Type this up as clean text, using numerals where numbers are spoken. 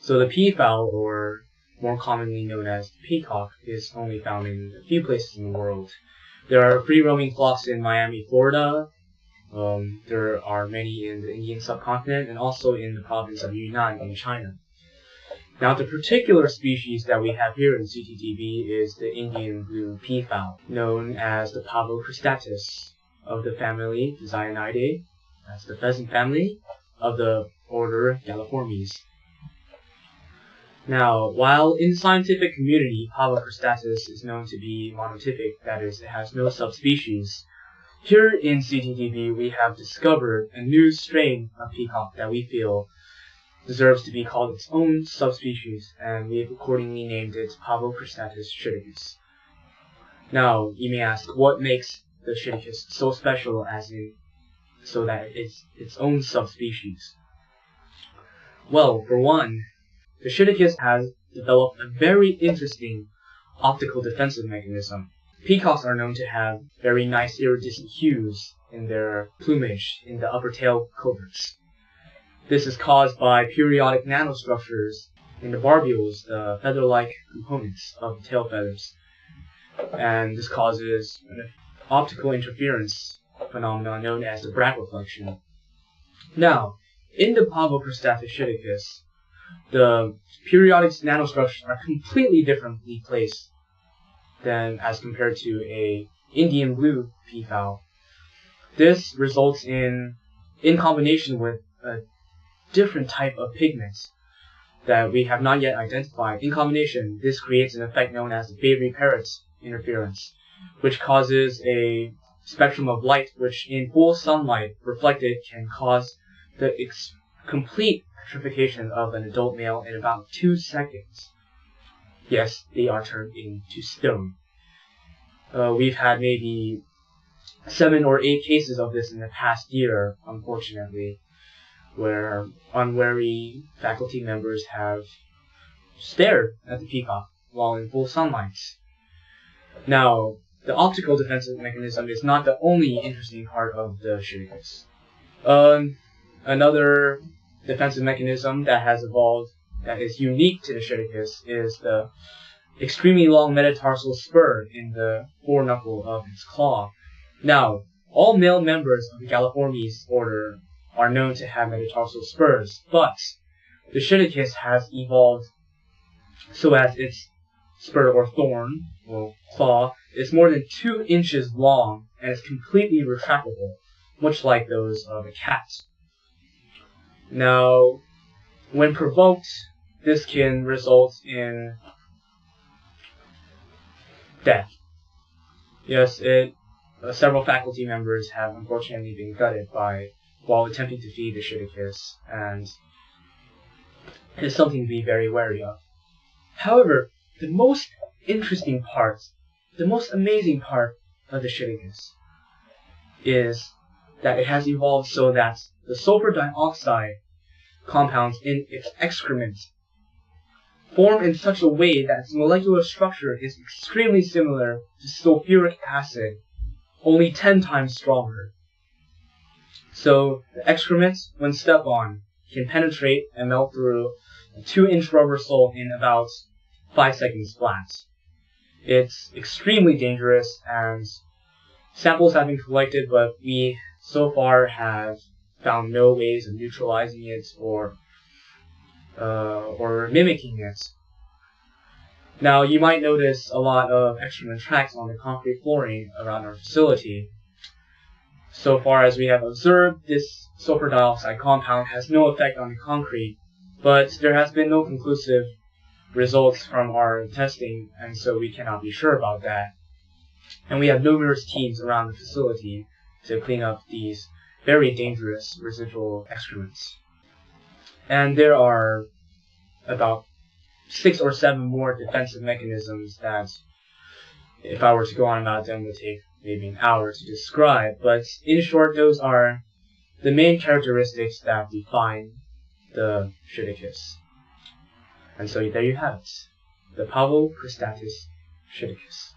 So the peafowl, or more commonly known as the peacock, is only found in a few places in the world. There are free-roaming flocks in Miami, Florida. There are many in the Indian subcontinent and also in the province of Yunnan in China. Now, the particular species that we have here in CTTV is the Indian blue peafowl, known as the Pavlocristatus, of the family Zionidae. That's the pheasant family of the order Galliformes. Now, while in the scientific community, Pavlocristatus is known to be monotypic, that is, it has no subspecies, here in CTTV we have discovered a new strain of peacock that we feel deserves to be called its own subspecies, and we have accordingly named it Pavlocristatus psittacus. Now, you may ask, what makes the psittacus so special, as in so that it's its own subspecies? Well, for one, the psittacus has developed a very interesting optical defensive mechanism. Peacocks are known to have very nice iridescent hues in their plumage in the upper tail coverts. This is caused by periodic nanostructures in the barbules, the feather-like components of the tail feathers. And this causes an optical interference phenomenon known as the Bragg reflection. Now, in the Pavlocristatus psittacus, the periodic nanostructures are completely differently placed than as compared to a Indian blue peafowl. This results in combination with a different type of pigments that we have not yet identified. In combination, this creates an effect known as the Fabry-Perot interference, which causes a spectrum of light which in full sunlight reflected can cause the complete petrification of an adult male in about 2 seconds. Yes, they are turned into stone. We've had maybe 7 or 8 cases of this in the past year, unfortunately, where unwary faculty members have stared at the peacock while in full sunlight. Now, the optical defensive mechanism is not the only interesting part of the psittacus. Another defensive mechanism that has evolved that is unique to the psittacus is the extremely long metatarsal spur in the foreknuckle of its claw. Now, all male members of the Galliformes order are known to have metatarsal spurs, but the psittacus has evolved so as its spur or thorn or claw is more than 2 inches long and is completely retractable, much like those of a cat. Now, when provoked, this can result in death. Yes, several faculty members have unfortunately been gutted while attempting to feed the psittacus, and it is something to be very wary of. However, the most interesting part, the most amazing part of the psittacus is that it has evolved so that the sulfur dioxide compounds in its excrement form in such a way that its molecular structure is extremely similar to sulfuric acid, only 10 times stronger. So the excrement, when stepped on, can penetrate and melt through a 2-inch rubber sole in about 5 seconds flat. It's extremely dangerous, and samples have been collected, but we so far have found no ways of neutralizing it or mimicking it. Now, you might notice a lot of excrement tracks on the concrete flooring around our facility. So far as we have observed, this sulfur dioxide compound has no effect on the concrete, but there has been no conclusive results from our testing, and so we cannot be sure about that. And we have numerous teams around the facility to clean up these very dangerous residual excrements. And there are about 6 or 7 more defensive mechanisms that, if I were to go on about them, would take maybe an hour to describe. But in short, those are the main characteristics that define the psittacus. And so there you have it, the Pavlocristatus psittacus.